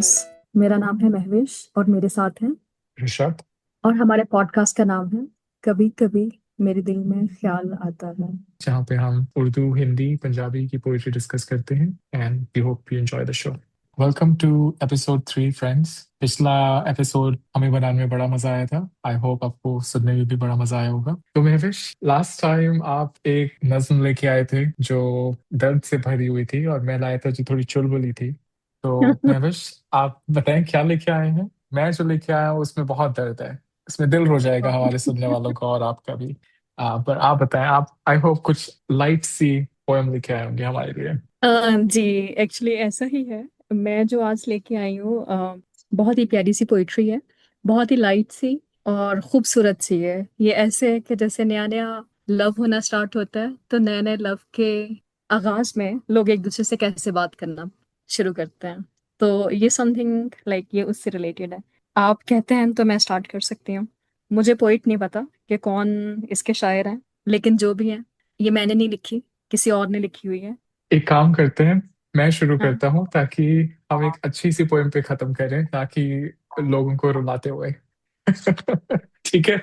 Yes. मेरा नाम है महवेश और मेरे साथ हैं। ऋषभ। और हमारे पॉडकास्ट का नाम है कभी कभी मेरे दिल में ख्याल आता है। जहाँ पे हम उर्दू, हिंदी, पंजाबी की पोइट्री डिस्कस करते हैं and we hope you enjoy the show. Welcome to episode 3 friends. पिछला एपिसोड हमें बनाने में बड़ा मजा आया था। आई होप आपको सुनने में भी बड़ा मजा आया होगा। तो महविश, लास्ट टाइम आप एक नज्म लेके आए थे जो दर्द से भरी हुई थी और मैं लाया था जो थोड़ी चुलबुली थी। तो महविश, आप बताएं क्या लेके आए हैं। मैं जो लेके आया हूँ उसमें बहुत दर्द है। इसमें दिल रो जाएगा हमारे सुनने वालों का और आपका भी। पर आप बताएं, आप आई होप कुछ लाइट सी पोएम लिखे आए होंगे हमारे लिए। जी, एक्चुअली ऐसा ही है। मैं जो आज लेके आई हूँ बहुत ही प्यारी सी पोइट्री है। बहुत ही लाइट सी और खूबसूरत सी है। ये ऐसे है कि जैसे नया नया लव होना स्टार्ट होता है तो नए नए लव के आगाज में लोग एक दूसरे से कैसे बात करना शुरू करते हैं। तो ये समथिंग लाइक ये उससे रिलेटेड है। आप कहते हैं तो मैं स्टार्ट कर सकती हूँ। मुझे पोइट नहीं पता कि कौन इसके शायर हैं, लेकिन जो भी है ये मैंने नहीं लिखी, किसी और ने लिखी हुई है। एक काम करते हैं, मैं शुरू हाँ, करता हूँ ताकि हम एक अच्छी सी पोएम पे खत्म करें, ताकि लोगों को रुलाते हुए। ठीक है।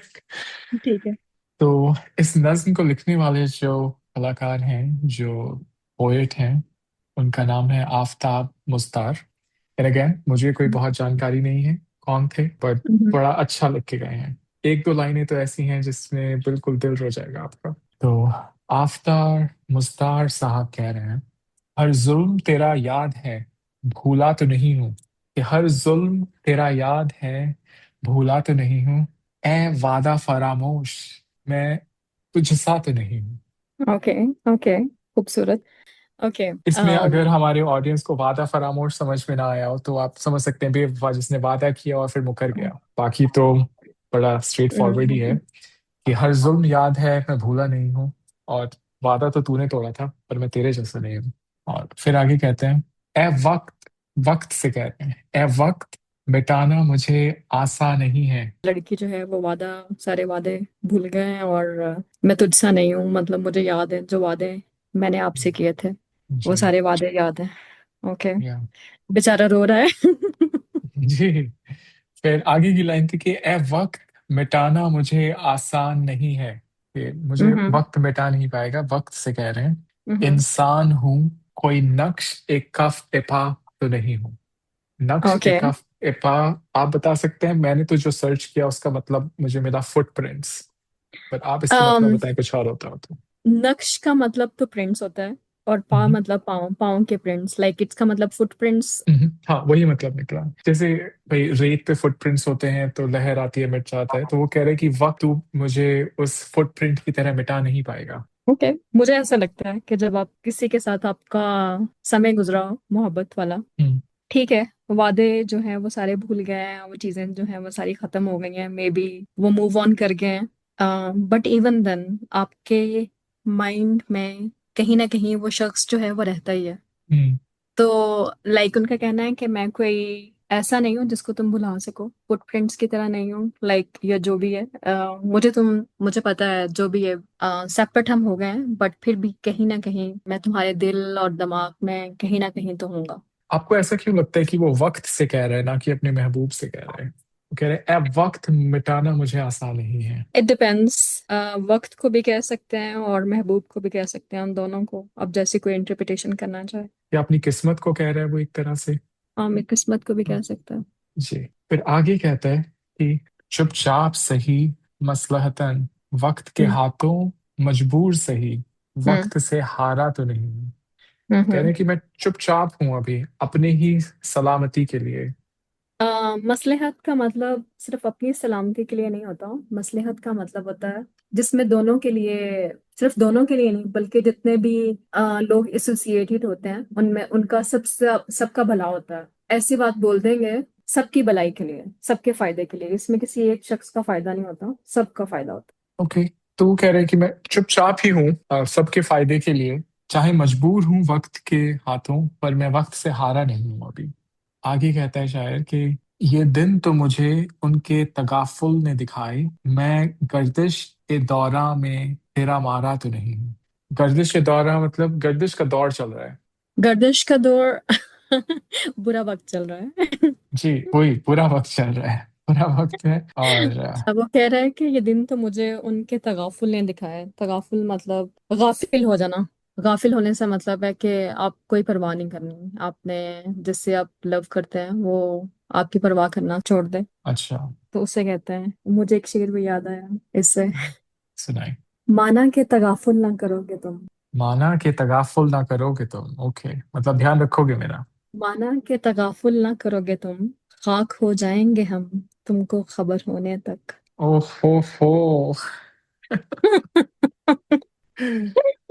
ठीक है। तो इस नज्म को लिखने वाले जो कलाकार हैं, जो पोएट हैं, उनका नाम है आफताब मुस्तार। एंड अगेन, मुझे कोई बहुत जानकारी नहीं है कौन थे, पर हम्म। बड़ा अच्छा लिख के गए हैं। एक दो लाइनें तो ऐसी हैं जिसमें बिल्कुल दिल रो जाएगा आपका। तो आफताब मुस्तार साहब कह रहे हैं, हर जुल्म तेरा याद है, भूला तो नहीं हूं। कि हर जुल्म तेरा याद है, भूला तो नहीं हूं। ए वादा फरामोश, मैं तुझसा तो नहीं हूं। ओके। ओके, खूबसूरत। ओके। इसमें अगर हमारे ऑडियंस को वादा फरामोश समझ में ना आया हो तो आप समझ सकते हैं बेवफा जिसने वादा किया और फिर मुकर गया। बाकी तो बड़ा स्ट्रेट फॉरवर्ड ही है कि हर जुल्म याद है, मैं भूला नहीं हूँ। और वादा तो तूने तोड़ा था पर मैं तेरे जैसा नहीं हूँ। और फिर आगे कहते हैं, ए वक्त, वक्त से कहते हैं, ए वक्त, मिटाना मुझे आसा नहीं है। लड़की जो है वो वादा, सारे वादे भूल गए हैं और मैं तुझसा नहीं हूँ। मतलब मुझे याद है जो वादे मैंने आपसे किए थे, वो जी। सारे वादे याद हैं। ओके। या बेचारा रो रहा है। जी। फिर आगे की लाइन थी कि ए वक्त, मिटाना मुझे आसान नहीं है। कि मुझे हम्म। वक्त मिटा नहीं पाएगा, वक्त से कह रहे हैं। हम्म। इंसान हूं, कोई नक्श एक कफ टिपा तो नहीं हूं। नक्श ओके। एक कफ टिपा, आप बता सकते हैं। मैंने तो जो सर्च किया उसका मतलब मुझे मिला फुटप्रिंट्स, पर आप इसका मतलब बताएं कुछ और होता हो तो। नक्श का मतलब तो प्रिंट्स होता है, और पा हम्म, मतलब पाँव, पाँव के प्रिंट्स, लाइक इट्स का मतलब फुटप्रिंट्स। हाँ, वही मतलब निकला। जैसे भाई रेत पे फुटप्रिंट्स होते हैं तो लहर आती है, मिट जाता है, तो वो कह रहे हैं कि वक्त तू मुझे उस फुटप्रिंट की तरह मिटा नहीं पाएगा। ओके। मुझे ऐसा लगता है कि जब आप किसी के साथ आपका समय गुजरा हो मोहब्बत वाला, हम्म। ठीक है, वादे जो हैं वो सारे भूल गए हैं, वो चीजें जो हैं वो सारी खत्म हो गई हैं, मे बी वो मूव ऑन कर गए हैं, बट इवन देन आपके माइंड में कहीं ना कहीं वो शख्स जो है वो रहता ही है। हम्म। तो लाइक उनका कहना है कि मैं कोई ऐसा नहीं हूँ जिसको तुम भुला सको, फुटप्रिंट्स की तरह नहीं हूँ, लाइक या जो भी है, मुझे पता है जो भी है, सेपरेट हम हो गए हैं, बट फिर भी कहीं ना कहीं मैं तुम्हारे दिल और दिमाग में कहीं ना कहीं तो हूँगा। आपको ऐसा क्यों लगता है कि वो वक्त से कह रहा है ना कि अपने महबूब से कह रहा है? वो कह रहे हैं, ए वक्त, मिटाना मुझे आसान नहीं है। It depends. वक्त को भी कह सकते हैं और महबूब को भी कह सकते हैं, उन दोनों को अब जैसी कोई इंटरप्रिटेशन करना चाहे। या अपनी किस्मत को कह रहा है वो एक तरह से। आमिर किस्मत को भी कह सकते हैं। जी। फिर आगे कहता है कि चुपचाप सही, मसलहतन, वक्त के हम्म। हाथों, मजबूर सही, हम्म। वक्त से हारा तो नहीं हूं। कह रहे हम्म। हैं कि मैं चुपचाप हूं अभी अपने ही सलामती के लिए। मसलहत का मतलब सिर्फ अपनी सलामती के लिए नहीं होता। मसलहत का मतलब होता है जिसमें दोनों के लिए, सिर्फ दोनों के लिए नहीं बल्कि जितने भी लोग एसोसिएटेड होते हैं उनमें उनका सबसे सबका भला होता है। ऐसी बात बोल देंगे सबकी भलाई के लिए, सबके फायदे के लिए, इसमें किसी एक शख्स का फायदा नहीं होता, सबका फायदा होता ओके। तो वो कह रहे हैं कि मैं चुपचाप ही हूँ सबके फायदे के लिए, चाहे मजबूर हूँ वक्त के हाथों, पर मैं वक्त से हारा नहीं हूँ अभी। आगे कहता है शायर कि ये दिन तो मुझे उनके तगाफुल ने दिखाए, मैं गर्दिश के दौरा में तेरा मारा तो नहीं हूँ। गर्दिश के दौरा मतलब गर्दिश का दौर चल रहा है। है। गर्दिश का दौर। बुरा वक्त चल रहा है। जी, वही पूरा वक्त चल रहा है, पूरा वक्त है। और अब वो कह रहा है कि ये दिन तो मुझे उनके तगाफुल ने दिखाया है। तगाफुल मतलब गाफिल हो जाना। गाफिल होने से मतलब है कि आप कोई परवाह नहीं करनी, आपने जिससे आप लव करते हैं वो आपकी परवाह करना छोड़ दे। अच्छा, तो उसे कहते हैं, मुझे एक शेर भी याद आया इससे। सुनाई। माना के तगाफुल ना करोगे तुम। माना कि तगाफुल ना करोगे तुम, ओके, मतलब ध्यान रखोगे मेरा। माना के तगाफुल ना करोगे तुम, खाक हो जाएंगे हम तुमको खबर होने तक। ओहो।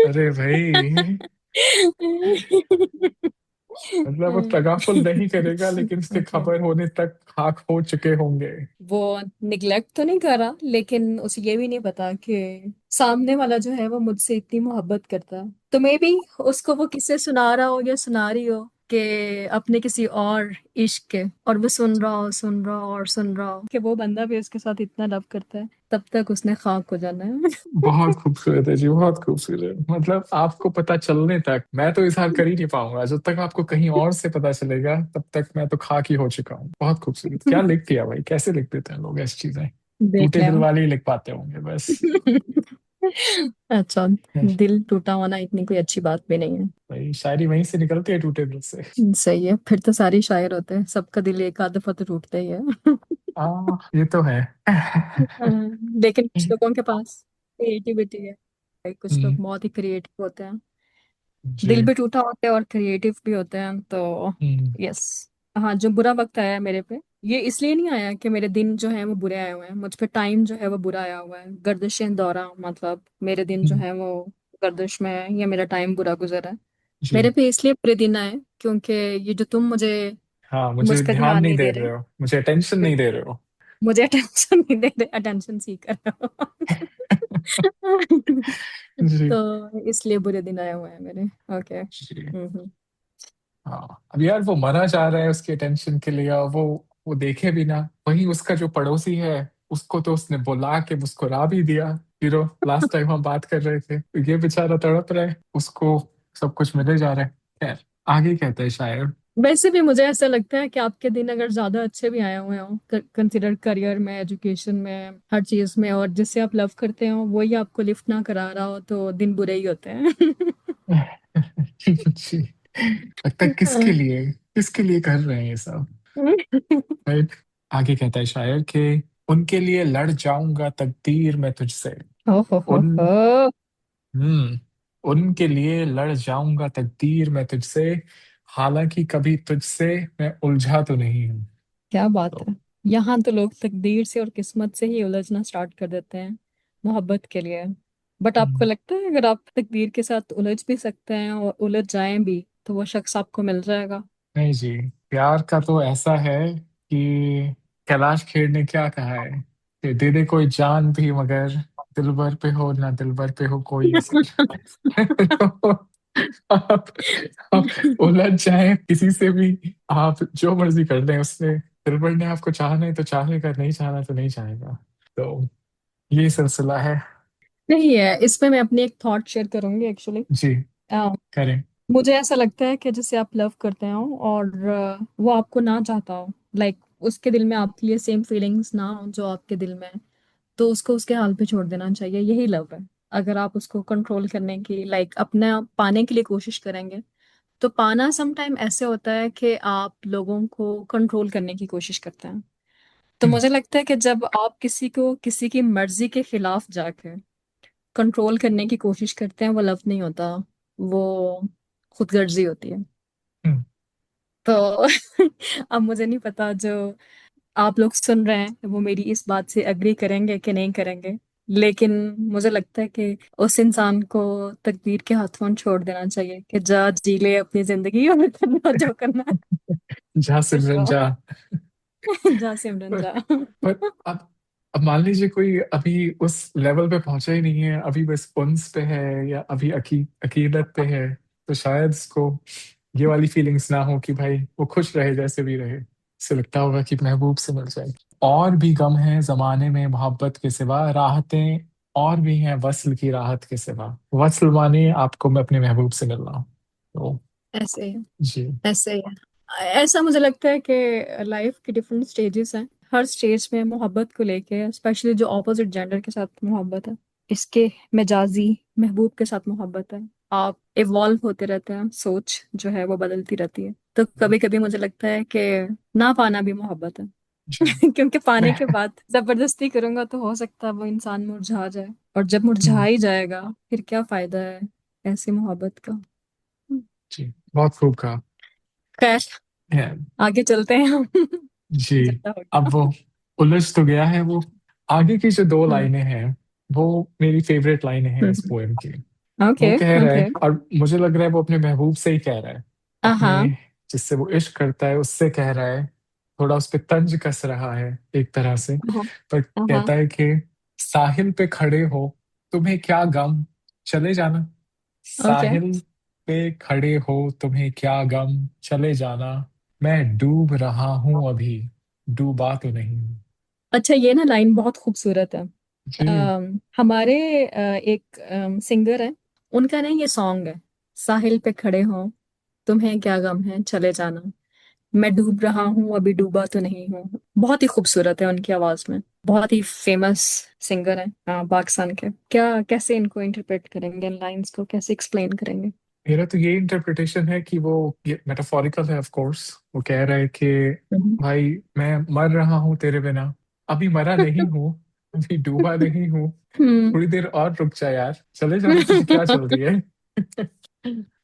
अरे भाई, मतलब वो तगाफुल नहीं करेगा लेकिन उसके खबर होने तक खाक हो चुके होंगे। वो निग्लेक्ट तो नहीं कर रहा, लेकिन उसे ये भी नहीं पता कि सामने वाला जो है वो मुझसे इतनी मोहब्बत करता है। तो मे बी उसको वो किससे सुना रहा हो या सुना रही हो कि अपने किसी और इश्क के, और वो सुन रहा हो, सुन रहा हो और सुन रहा हो कि वो बंदा भी उसके साथ इतना लव करता है, तब तक उसने खाक हो जाना है। बहुत खूबसूरत है जी, बहुत खूबसूरत। मतलब आपको पता चलने तक मैं तो इजहार कर ही नहीं पाऊंगा, जब तक आपको कहीं और से पता चलेगा तब तक मैं तो खाक ही हो चुका हूँ। बहुत खूबसूरत। क्या लिख दिया भाई, कैसे लिख देते हैं लोग ऐसी चीजें। देख टूटे ले दिल आप। वाले ही लिख पाते होंगे बस। अच्छा, दिल टूटा होना इतनी कोई अच्छी बात भी नहीं भाई शायरी वहीं से निकलती है, टूटे दिल से। है। सही है, फिर तो सारे शायर होते हैं, सबका दिल एक आध दफा तो टूटता ही है। ये तो है। लेकिन कुछ लोगों के पास क्रिएटिविटी है भाई, कुछ लोग हम्म, बहुत ही क्रिएटिव होते हैं। दिल जी। भी टूटा होता है और क्रिएटिव भी होते हैं, तो हम्म, यस। हाँ, जो बुरा वक्त आया है मेरे पे, ये इसलिए नहीं आया कि मेरे दिन जो है वो बुरे आए हुए हैं, मुझ पे टाइम जो है वो बुरा आया हुआ है, गर्दिशें दौरा, मतलब मेरे दिन जो हम्म, है वो गर्दिश में है, या मेरा टाइम बुरा गुजरा है। मेरे जी। पे इसलिए बुरे दिन आए क्योंकि ये जो तुम मुझे हाँ, मुझे मुझ पे ध्यान ध्यान नहीं नहीं दे दे रहे रहे, हो, मुझे अटेंशन नहीं दे रहे हो। मुझे अटेंशन नहीं दे रहे, अटेंशन सीकर जी, तो इसलिए बुरे दिन आए हुए हैं मेरे। ओके। जी। हम्म। हाँ, अब यार वो मरा जा रहा है उसकी अटेंशन के लिए, और वो देखे भी ना। वहीं उसका जो पड़ोसी है, उसको तो उसने बुला के मुस्कुरा भी दिया। हीरो, लास्ट टाइम हम बात कर रहे थे, ये बेचारा तड़प रहा है, उसको सब कुछ मिले जा रहा है। खैर, आगे कहते हैं शायर। वैसे भी मुझे ऐसा लगता है कि आपके दिन अगर ज्यादा अच्छे भी आए हुए हों, कंसिडर करियर में, एजुकेशन में, हर चीज में, और जिससे आप लव करते हो वही आपको लिफ्ट ना करा रहा हो, तो दिन बुरे ही होते हैं। जी, लगता है किसके लिए कर रहे हैं ये सब। राइट। आगे कहता है शायर कि उनके लिए लड़ जाऊंगा तकदीर मैं तुझसे। उन हो। हम्म उनके लिए लड़ जाऊंगा तकदीर मैं तुझसे, हालांकि कभी तुझसे मैं उलझा तो नहीं हूं। क्या बात तो है। यहाँ तो लोग तकदीर से और किस्मत से ही उलझना स्टार्ट कर देते हैं मोहब्बत के लिए। बट आपको हम्म, लगता है अगर आप तकदीर के साथ उलझ भी सकते हैं और उलझ जाएं भी, तो वो शख्स आपको मिल जाएगा? नहीं जी, प्यार का तो ऐसा है कि कैलाश खेर ने क्या कहा है कि दे दे कोई जान भी मगर दिलबर पे हो ना दिलबर पे हो कोई असर। तो आप, आप उलझ जाए किसी से भी, आप जो मर्जी कर लें उससे, दिलबर ने आपको चाहना है तो चाहेगा, नहीं चाहना तो नहीं चाहेगा। तो ये सिलसिला है। नहीं है, इसमें मैं अपनी एक थॉट शेयर करूंगी एक्चुअली। जी, करें। मुझे ऐसा लगता है कि जैसे आप लव करते हो और वो आपको ना चाहता हो, लाइक उसके दिल में आपके लिए सेम फीलिंग्स ना हो जो आपके दिल में है, तो उसको उसके हाल पे छोड़ देना चाहिए, यही लव है। अगर आप उसको कंट्रोल करने की, लाइक अपना पाने के लिए कोशिश करेंगे, तो पाना सम टाइम ऐसे होता है कि आप लोगों को कंट्रोल करने की कोशिश करते हैं। तो हम्म, मुझे लगता है कि जब आप किसी को किसी की मर्जी के खिलाफ जाके कंट्रोल करने की कोशिश करते हैं, वो लव नहीं होता, वो खुदगर्जी होती है। हम्म, तो अब मुझे नहीं पता जो आप लोग सुन रहे हैं वो मेरी इस बात से अग्री करेंगे कि नहीं करेंगे, लेकिन मुझे लगता है कि उस इंसान को तकदीर के हाथों छोड़ देना चाहिए कि जा जी ले अपनी जिंदगी और करना जो करना है। जा सिमरन तो जा। जा सिमरन पर जा। पर अब मान लीजिए कोई अभी उस लेवल पे पहुंचा ही नहीं है, अभी बस उन्स पे है या अभी अकीदत पे है, तो शायद उसको ये वाली फीलिंग्स ना हो कि भाई वो खुश रहे जैसे भी रहे, उससे लगता होगा कि महबूब से मिल जाए। और भी गम है जमाने में मोहब्बत के सिवा, राहतें और भी हैं वस्ल की राहत के सिवा। वस्ल माने आपको मैं अपने महबूब से मिल रहा हूँ। तो ऐसे ही है, जी। ऐसे ही है। ऐसा मुझे लगता है कि लाइफ के डिफरेंट स्टेजेस हैं। हर स्टेज में मोहब्बत को लेके, स्पेशली जो ऑपोजिट जेंडर के साथ मोहब्बत है, इसके मिजाजी महबूब के साथ मोहब्बत है, आप इवॉल्व होते रहते हैं, सोच जो है वो बदलती रहती है। तो कभी कभी मुझे लगता है कि ना पाना भी मोहब्बत है। जी। क्योंकि पाने मैं के बाद जबरदस्ती करूंगा तो हो सकता है वो इंसान मुरझा जाए, और जब मुरझा हम्म, ही जाएगा फिर क्या फायदा है ऐसी मोहब्बत का। जी, बहुत खूब कहा खैर, है। आगे चलते हैं हम। जी। ज्यादा हो अब गया। वो उलझ तो गया है वो। आगे की जो दो हाँ। लाइनें हैं वो मेरी फेवरेट लाइनें हैं इस पोएम की। वो ओके। कह रहा ओके। है, और मुझे लग रहा है वो अपने महबूब से ही कह रहा है, अपने हाँ। जिससे वो इश्क करता है उससे कह रहा है। थोड़ा उस पे तंज कस रहा है एक तरह से, हाँ। पर हाँ। कहता है कि साहिल पे खड़े हो तुम्हें क्या गम, चले जाना। ओके। साहिल पे खड़े हो तुम्हें क्या गम, चले जाना। मैं डूब रहा हूं अभी, डूबा तो नहीं हूं। अच्छा, ये ना लाइन बहुत खूबसूरत है। जी। हमारे एक सिंगर है, उनका ना ये सॉन्ग है, साहिल पे खड़े हो तुम्हें क्या गम है चले जाना, मैं डूब रहा हूँ अभी डूबा तो नहीं हूँ। बहुत ही खूबसूरत है उनकी आवाज में। बहुत ही फेमस सिंगर है पाकिस्तान के। क्या, कैसे इनको इंटरप्रेट करेंगे, इन लाइंस को कैसे एक्सप्लेन करेंगे? मेरा तो ये इंटरप्रिटेशन है कि वो, ये मेटाफोरिकल है ऑफ कोर्स। वो कह रहा है कि हम्म। भाई मैं मर रहा हूँ तेरे बिना, अभी मरा नहीं हूँ, अभी डूबा नहीं हूँ। हम्म। थोड़ी देर और रुक जा यार, चले जाना, तुझे क्या चल रही है।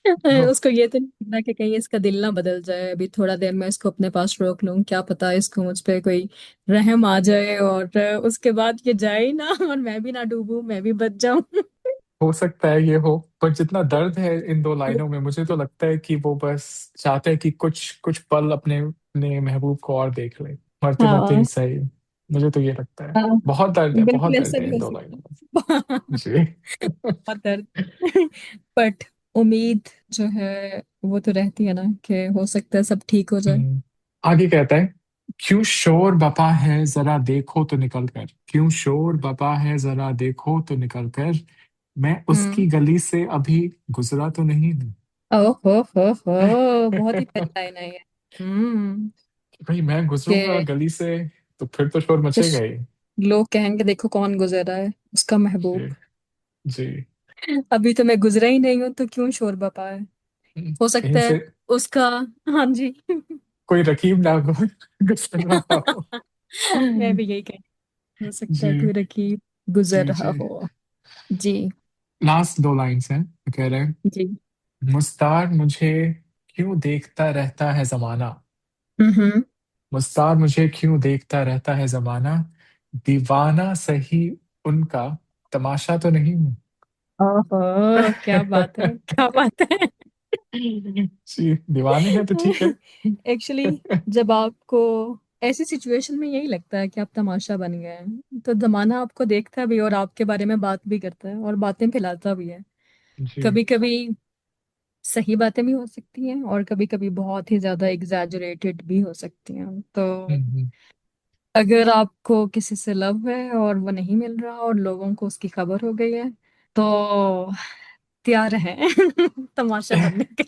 तो उसको ये तो नहीं पता कि कहीं इसका दिल ना बदल जाए, अभी थोड़ा देर मैं इसको अपने पास रोक लूं, क्या पता इसको मुझ पे कोई रहम आ जाए और उसके बाद ये जाए ही ना और मैं भी ना डूबूं, मैं भी बच जाऊं। हो सकता है ये हो, पर जितना दर्द है इन दो लाइनों में, मुझे तो लगता है कि वो बस चाहते हैं कि कुछ कुछ पल अपने अपने महबूब को और देख ले, मरते मरते ही हाँ। सही। मुझे तो ये लगता है। हाँ, बहुत दर्द है, बहुत बिल्कुल दर्द ऐसा है भी इन हो दो सकता लाइनों में। है। जी। बहुत दर्द। बट उम्मीद जो है वो तो रहती है ना, कि हो सकता है सब ठीक हो जाए। हम्म, आगे कहता है, क्यों शोर बपा है जरा देखो तो निकल कर, क्यों शोर बपा है जरा देखो तो निकल कर, मैं हम्म। उसकी गली से अभी गुजरा तो नहीं हूँ। हो बहुत ही प्यारी लाइन है ये। हम्म। भाई मैं गुजरूंगा कि गली से तो फिर तो शोर मचेगा कुछ ही। लोग कहेंगे देखो कौन गुजर रहा है, उसका जी। महबूब। जी। अभी तो मैं गुजरा ही नहीं हूं तो क्यों शोर बपा है। हो कहीं सकता है से उसका। हाँ जी। कोई रकीब ना हो, गुजर रहा हो। मैं भी यही कह, हो सकता जी। है कोई रकीब गुजर जी। रहा जी। हो। जी। लास्ट दो लाइंस हैं, वो कह रहे हैं, जी। मुस्तार मुझे क्यों देखता रहता है जमाना, हम्म। मुस्तार मुझे क्यों देखता रहता है जमाना, दीवाना सही उनका, तमाशा तो नहीं हूँ। ओहो, क्या बात है, क्या बात है। जी, दीवाने हैं तो ठीक है। एक्चुअली जब आपको ऐसी सिचुएशन में यही लगता है कि आप तमाशा बन गए हैं, तो जमाना आपको देखता भी और आपके बारे में बात भी करता है और बातें फैलाता भी है। जी। कभी कभी सही बातें भी हो सकती हैं और कभी कभी बहुत ही ज्यादा एग्जैजरेटेड भी हो सकती हैं। तो हम्म। अगर आपको किसी से लव है और वो नहीं मिल रहा और लोगों को उसकी खबर हो गई है, तो तैयार हैं तमाशा बनने के।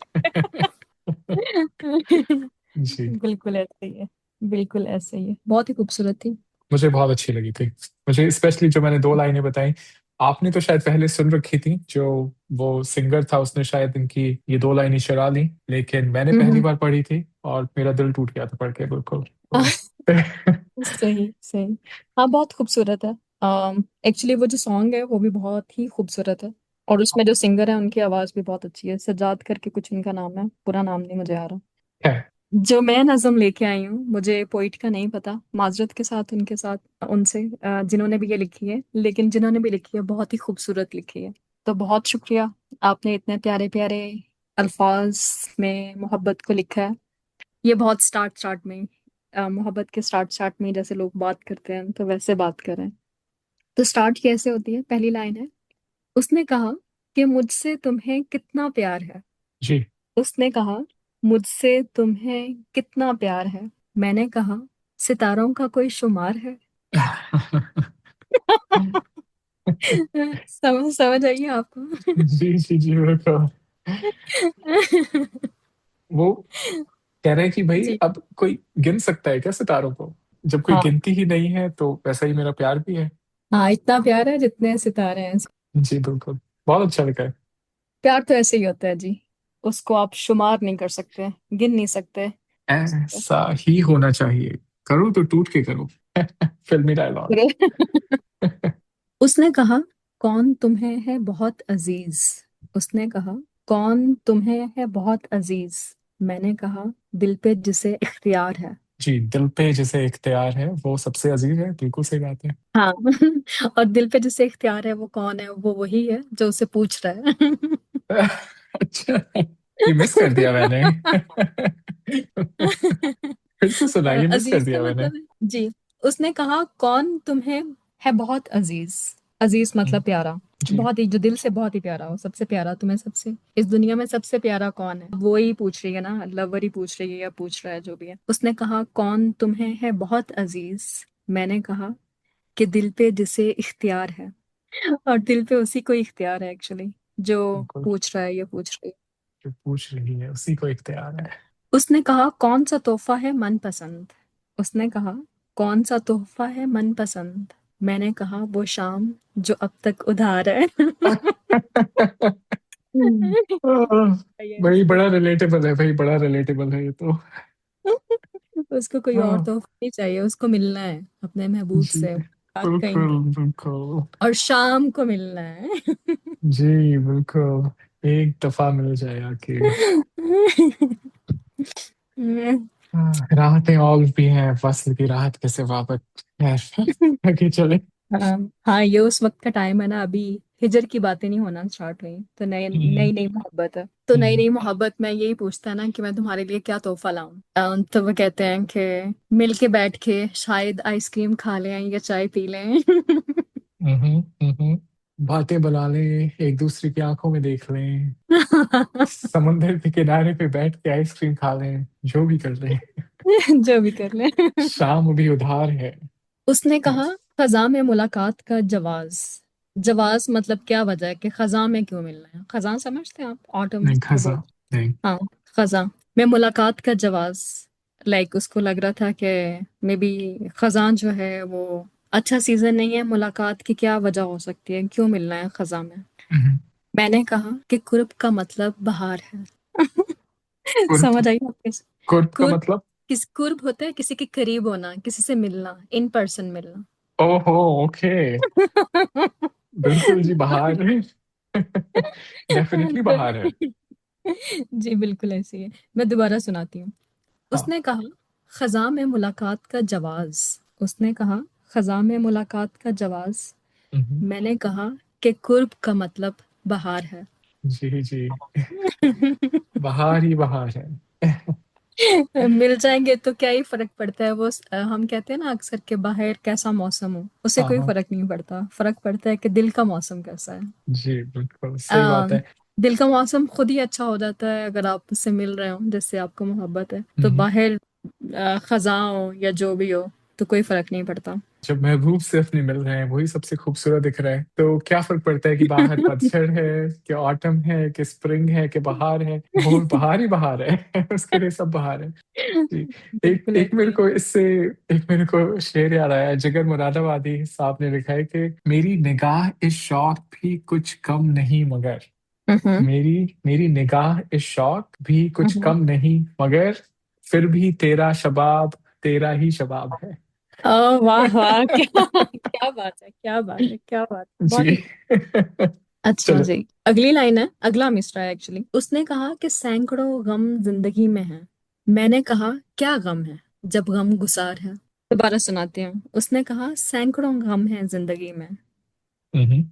जी। बिल्कुल ऐसे ही है। बिल्कुल ऐसे ही है, बहुत ही खूबसूरत थी। मुझे बहुत अच्छी लगी थी। मुझे स्पेशली जो मैंने दो लाइनें बताई, आपने तो शायद पहले सुन रखी थी, जो वो सिंगर था उसने शायद इनकी ये दो लाइनें चुरा ली, लेकिन मैंने पहली हम्म। बार पढ़ी थी और मेरा दिल टूट गया था पढ़ के, बिल्कुल तो। सही सही। हाँ, बहुत खूबसूरत है। एक्चुअली वो जो सॉन्ग है वो भी बहुत ही खूबसूरत है, और उसमें जो सिंगर है उनकी आवाज भी बहुत अच्छी है। सजाद करके कुछ उनका नाम है, पूरा नाम नहीं मुझे आ रहा। है। जो मैं नज्म लेके आई हूँ, मुझे पोइट का नहीं पता, माजरत के साथ उनके साथ उनसे जिन्होंने भी ये लिखी है, लेकिन जिन्होंने भी लिखी है बहुत ही खूबसूरत लिखी है। तो बहुत शुक्रिया, आपने इतने प्यारे प्यारे अल्फाज में मोहब्बत को लिखा है। ये बहुत स्टार्ट स्टार्ट में मोहब्बत के स्टार्ट स्टार्ट में जैसे लोग बात करते हैं तो वैसे बात कर रहे हैं। तो स्टार्ट कैसे होती है, पहली लाइन है, उसने कहा कि मुझसे तुम्हें कितना प्यार है। जी। उसने कहा मुझसे तुम्हें कितना प्यार है, मैंने कहा सितारों का कोई शुमार है। समझ समझ आइए आपको। जी। जी। जी, बिल्कुल। वो कह रहे हैं कि भाई जी। अब कोई गिन सकता है क्या सितारों को? जब कोई हाँ गिनती ही नहीं है तो वैसा ही मेरा प्यार भी है। हाँ, इतना प्यार है जितने सितारे हैं। जी बिल्कुल, बहुत अच्छा लिखा है। प्यार तो ऐसे ही होता है जी, उसको आप शुमार नहीं कर सकते, गिन नहीं सकते। ऐसा ही होना चाहिए। करो तो टूट के करो। फिल्मी डायलॉग। उसने कहा, कौन तुम्हें है बहुत अजीज। उसने कहा, कौन तुम्हें है बहुत अजीज। मैंने कहा, दिल पे जिसे इख्तियार है। जी, दिल पे जिसे इख्तियार है वो सबसे अजीज है, बिल्कुल सही बात है। हाँ। और दिल पे जिसे इख्तियार है वो कौन है? वो वही है जो उसे पूछ रहा है। अच्छा, ये मिस कर दिया मैंने। फिर से सुनाइए, मिस कर अजीज का दिया मैंने। मतलब है जी। उसने कहा, कौन तुम्हें है बहुत अजीज। अजीज हम्म, मतलब प्यारा। जी। बहुत ही, जो दिल से बहुत ही प्यारा हो, सबसे प्यारा तुम्हें, सबसे इस दुनिया में सबसे प्यारा कौन है? वो ही पूछ रही है ना, लवर ही पूछ रही है या पूछ रहा है, जो भी है। उसने कहा, कौन तुम्हें है बहुत अजीज। मैंने कहा कि दिल पे जिसे इख्तियार है। और दिल पे उसी को इख्तियार है एक्चुअली, जो बिल्कुल, पूछ रहा है या पूछ रही है। जो पूछ रही है उसी को इख्तियार है। उसने कहा, कौन सा तोहफा है मनपसंद। उसने कहा, कौन सा तोहफा है मनपसंद। मैंने कहा, वो शाम जो अब तक उधार है। आह, ये भाई इसको। बड़ा रिलेटेबल है, भाई बड़ा रिलेटेबल है ये तो। उसको कोई और हाँ, तोहफा नहीं चाहिए, उसको मिलना है अपने महबूब जी से, बात कहीं बिल्कुल पे। बिल्कुल। और शाम को मिलना है। जी बिल्कुल, एक दफा मिल जाए आके। राहतें और भी हैं, फसल की राहत के सिवा, बट खैर, आगे चले। हाँ हाँ, ये उस वक्त का टाइम है ना, अभी हिजर की बातें नहीं होना स्टार्ट हुई, तो नई हम्म, नई नई मोहब्बत है, तो नई हम्म, नई मोहब्बत में यही पूछता है ना कि मैं तुम्हारे लिए क्या तोहफा लाऊं। तो वो कहते हैं कि मिल के बैठ के शायद आइसक्रीम खा लें या चाय पी लें। हम्म, बातें बुला लें, एक दूसरे की आंखों में देख लें, समुंदर के किनारे पे बैठ के आइसक्रीम खा लें, जो भी कर लें। जो भी कर लें। शाम भी उधार है। उसने कहा, खजा में मुलाकात का जवाज। जवाज मतलब क्या वजह है कि खजा में क्यों मिलना है? खजा समझते हैं आप? ऑटम नहीं, जो खजा बोल। नहीं। हाँ, खजा में मुलाकात का जवाज। लाइक उसको लग रहा था कि मे बी खजा जो है वो अच्छा सीजन नहीं है मुलाकात की, क्या वजह हो सकती है, क्यों मिलना है खजा में। हम्म, मैंने कहा कि कुर्ब का मतलब बहार है। कुर्ब। समझ आई आपके? कुर्ब का कुर्ब, मतलब? किस कुर्ब होता है किसी के करीब होना, किसी से मिलना, इन पर्सन मिलना। ओहो, ओके। बिल्कुल जी, बाहर है। डेफिनेटली तो बाहर है। जी बिल्कुल ऐसी है। मैं दोबारा सुनाती हूँ। हाँ। उसने कहा, खजा में मुलाकात का जवाज। उसने कहा, खजा में मुलाकात का जवाज। हम्म, मैंने कहा कि कुर्ब का मतलब बहार है। जी जी, बाहर ही बाहर है। मिल जाएंगे तो क्या ही फर्क पड़ता है? वो हम कहते हैं ना अक्सर के बाहर कैसा मौसम हो, उससे हाँ कोई हाँ, फर्क नहीं पड़ता, फर्क पड़ता है कि दिल का मौसम कैसा है। जी बिल्कुल सही आ, बात है। दिल का मौसम खुद ही अच्छा हो जाता है अगर आप उससे मिल रहे हो जिससे आपको मोहब्बत है, तो हम्म, बाहर खजा हो या जो भी हो, तो कोई फर्क नहीं पड़ता। जब महबूब से अपने मिल रहे हैं, वही सबसे खूबसूरत दिख रहा है, तो क्या फर्क पड़ता है कि बाहर पतझड़ है, कि ऑटम है, कि स्प्रिंग है, कि बहार है? वो बाहर ही बाहर है। उसके लिए सब बाहर है। जी। एक बिल्कुल एक ऐसे मेरे ही को इससे, एक मेरे को शेर याद आया। जिगर मुरादाबादी साहब ने लिखा है कि मेरी निगाह इस शौक भी कुछ कम नहीं मगर, है। मेरी मेरी निगाह इस शौक भी कुछ हम्म। कम नहीं मगर, फिर भी तेरा शबाब तेरा ही शबाब है। ओ वाह वाह, क्या क्या बात है, क्या बात है, क्या बात है, बहुत जी। ही। अच्छा चलो। जी, अगली लाइन है, अगला मिसरा है एक्चुअली। उसने कहा कि सैकड़ों गम जिंदगी में है। मैंने कहा, क्या गम है जब गम गुसार है। दोबारा सुनाती हूँ। उसने कहा, सैकड़ों गम है जिंदगी में। हम्म।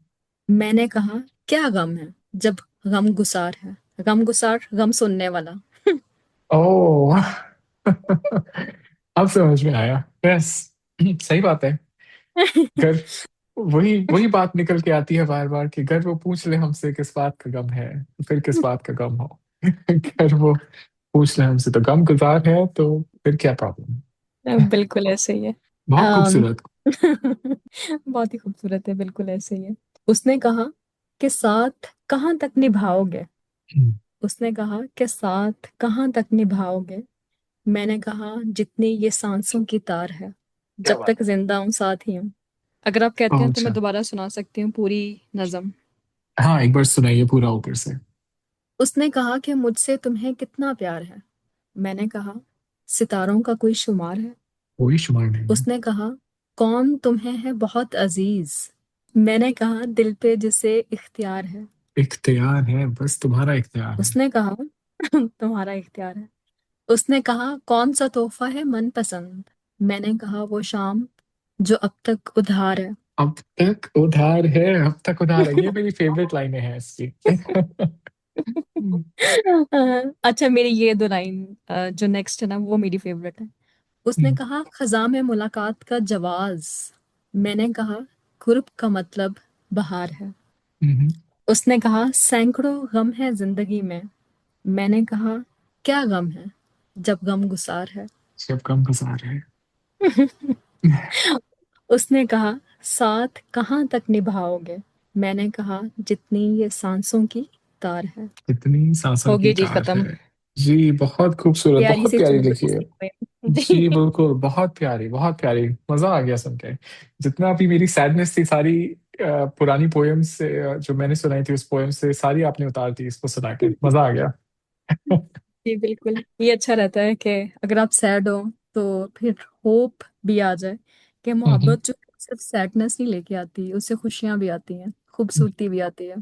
मैंने कहा, क्या गम है जब गम गुसार है। गम गुसार, गम सुनने वाला। ओ। अब समझ में आया। यस, सही बात है। घर, वही वही बात निकल के आती है बार बार कि घर वो पूछ ले हमसे किस बात का गम है, तो फिर किस बात का गम हो। घर वो पूछ ले हमसे तो गम गुजार है, तो फिर क्या प्रॉब्लम है? बिल्कुल ऐसे ही है। बहुत अम, खूबसूरत। बहुत ही खूबसूरत है, बिल्कुल ऐसे ही है। उसने कहा कि साथ कहाँ तक निभाओगे। उसने कहा कि साथ कहाँ तक निभाओगे। मैंने कहा जितनी ये सांसों की तार है, क्या जब बात तक है। जिंदा हूं साथ ही हूँ। अगर आप कहते ओह हैं तो मैं अच्छा। दोबारा सुना सकती हूँ पूरी नज्म। हाँ एक बार सुनाइए पूरा ऊपर से। उसने कहा कि मुझसे तुम्हें कितना प्यार है। मैंने कहा सितारों का कोई शुमार है। कोई शुमार नहीं है। उसने कहा कौन तुम्हें है बहुत अजीज। मैंने कहा दिल पे जिसे इख्तियार है। इख्तियार है, बस तुम्हारा इख्तियार है। उसने कहा तुम्हारा इख्तियार है। उसने कहा कौन सा तोहफा है मनपसंद। मैंने कहा वो शाम जो अब तक उधार है। अब तक उधार है, अब तक उधार है, ये मेरी फेवरेट लाइनें हैं इसकी। अच्छा, मेरी ये दो लाइन जो नेक्स्ट है ना, वो मेरी फेवरेट है। उसने कहा खजा में मुलाकात का जवाज। मैंने कहा कुर्ब का मतलब बहार है। उसने कहा सैकड़ों गम है जिंदगी में। मैंने कहा क्या गम है जब गम गुसार है। जब कम पसार है। उसने कहा साथ कहाँ तक निभाओगे। मैंने कहा जितनी ये सांसों की तार है। कितनी सांसों की होगी जी तार खत्म। है। जी बहुत खूबसूरत, प्यारी बहुत सी प्यारी लिखी छोटी है। सी poem। जी जी बिल्कुल, बहुत प्यारी बहुत प्यारी। मजा आ गया सुन के। जितना भी मेरी सैडनेस थी सारी पुरानी पोएम्स से, जो मैंने सुनाई थी उस पोएम से सारी आपने उतार दी इसको सुना के, मजा आ गया। जी बिल्कुल, ये अच्छा रहता है कि अगर आप सैड हो तो फिर होप भी आ जाए कि हम्म, मोहब्बत जो सिर्फ सैडनेस नहीं लेके आती, उससे खुशियां भी आती हैं, खूबसूरती भी आती है।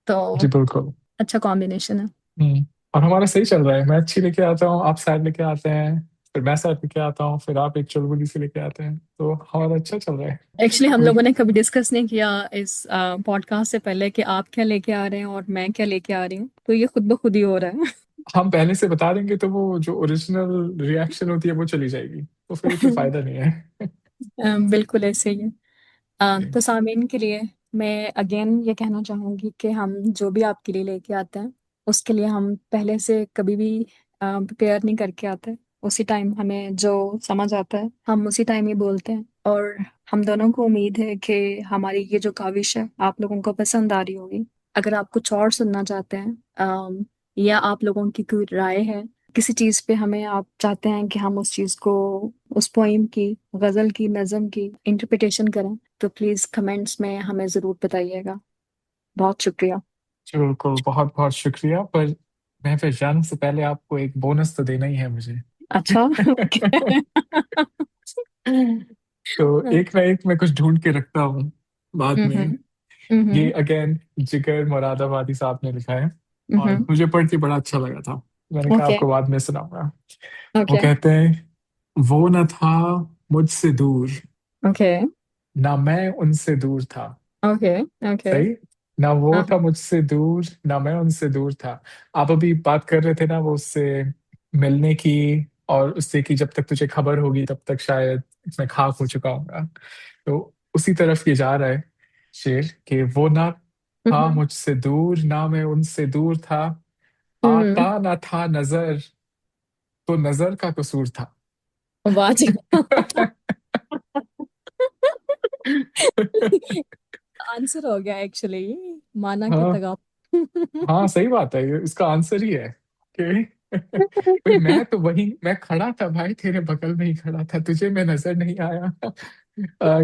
तो जी बिल्कुल। अच्छा कॉम्बिनेशन है। हम्म। और हमारा सही चल रहा है, मैं अच्छी लेके आता हूँ, आप सैड लेके आते हैं, फिर मैं सैड लेके आता हूँ, फिर आप एक चुलबुली से लेके आते हैं, तो हमारा अच्छा चल रहा है। एक्चुअली हम अभी लोगों ने कभी डिस्कस नहीं किया इस पॉडकास्ट से पहले कि आप क्या लेके आ रहे हैं और मैं क्या लेके आ रही हूँ, तो ये खुद ब खुद ही हो रहा है। हम पहले से बता देंगे तो वो जो ओरिजिनल रिएक्शन होती है वो चली जाएगी, तो फिर फायदा नहीं है। बिल्कुल ऐसे ही है। तो सामीन के लिए मैं अगेन ये कहना चाहूंगी कि हम जो भी आपके लिए लेके आते हैं उसके लिए हम पहले से कभी भी प्रिपेयर नहीं करके आते। उसी टाइम हमें जो समझ आता है हम उसी टाइम ही बोलते हैं। और हम दोनों को उम्मीद है कि हमारी ये जो काविश है आप लोगों को पसंद आ रही होगी। अगर आप कुछ और सुनना चाहते हैं या आप लोगों की कोई राय है किसी चीज पे, हमें आप चाहते हैं कि हम उस चीज को, उस पोइम की, गजल की, नज्म की इंटरप्रिटेशन करें, तो प्लीज कमेंट्स में हमें जरूर बताइएगा। बहुत शुक्रिया। जी बिल्कुल, बहुत बहुत शुक्रिया। पर मैं फिर जाने से पहले आपको एक बोनस तो देना ही है मुझे। अच्छा। तो एक ना एक मैं कुछ ढूंढ के रखता हूँ बाद में। हम्म। ये हम्म। अगेन जिगर मुरादाबादी साहब ने लिखा है, और हम्म। मुझे पढ़ के बड़ा अच्छा लगा था। मैंने कहा ओके। आपको बाद में सुनाऊंगा। वो ओके। कहते हैं, वो न था मुझसे दूर, ओके। ना मैं उनसे दूर था। ओके। ओके। सही। ना वो हाँ। था मुझसे दूर, ना मैं उनसे दूर था। आप अभी बात कर रहे थे ना वो उससे मिलने की, और उससे कि जब तक तुझे खबर होगी तब तक शायद मैं खाक हो चुका हूंगा। तो उसी तरफ ये जा रहा है शेर, कि वो ना था हम्म। मुझसे दूर, ना मैं उनसे दूर था। हम्म। आता ना था नजर, तो नजर का कसूर था। वाह जी। आंसर हो गया एक्चुअली, माना के हाँ तक आप। हाँ सही बात है, ये इसका आंसर ही है कि भाई मैं तो वही मैं खड़ा था भाई, तेरे बगल में ही खड़ा था, तुझे मैं नजर नहीं आया।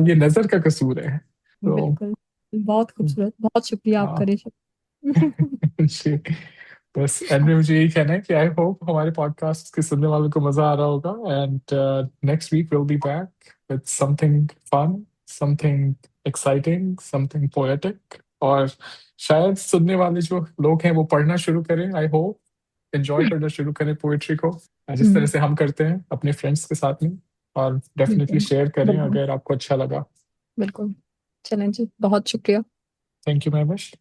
ये नजर का कसूर है तो। बिल्कुल। बहुत खूबसूरत, बहुत शुक्रिया आपका हाँ। ऋषभ। जी। बस एंड में मुझे यही कहना है कि आई होप हमारे पॉडकास्ट के सुनने वालों को मजा आ रहा होगा, and next week will be back with something fun, something exciting, something poetic, और शायद सुनने वाले जो लोग हैं वो पढ़ना शुरू करें, आई होप एंजॉय करना शुरू करें पोएट्री को, जिस तरह हम्म, से हम करते हैं अपने फ्रेंड्स के साथ में। और डेफिनेटली बिल्कुल। शेयर करें बिल्कुल। अगर आपको अच्छा लगा। बिल्कुल। चलें जी, बहुत शुक्रिया। Thank you very much.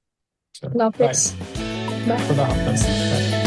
चलो अल्लाह बाय। हाफिज। बाय। खुदा हाफिज। बाय।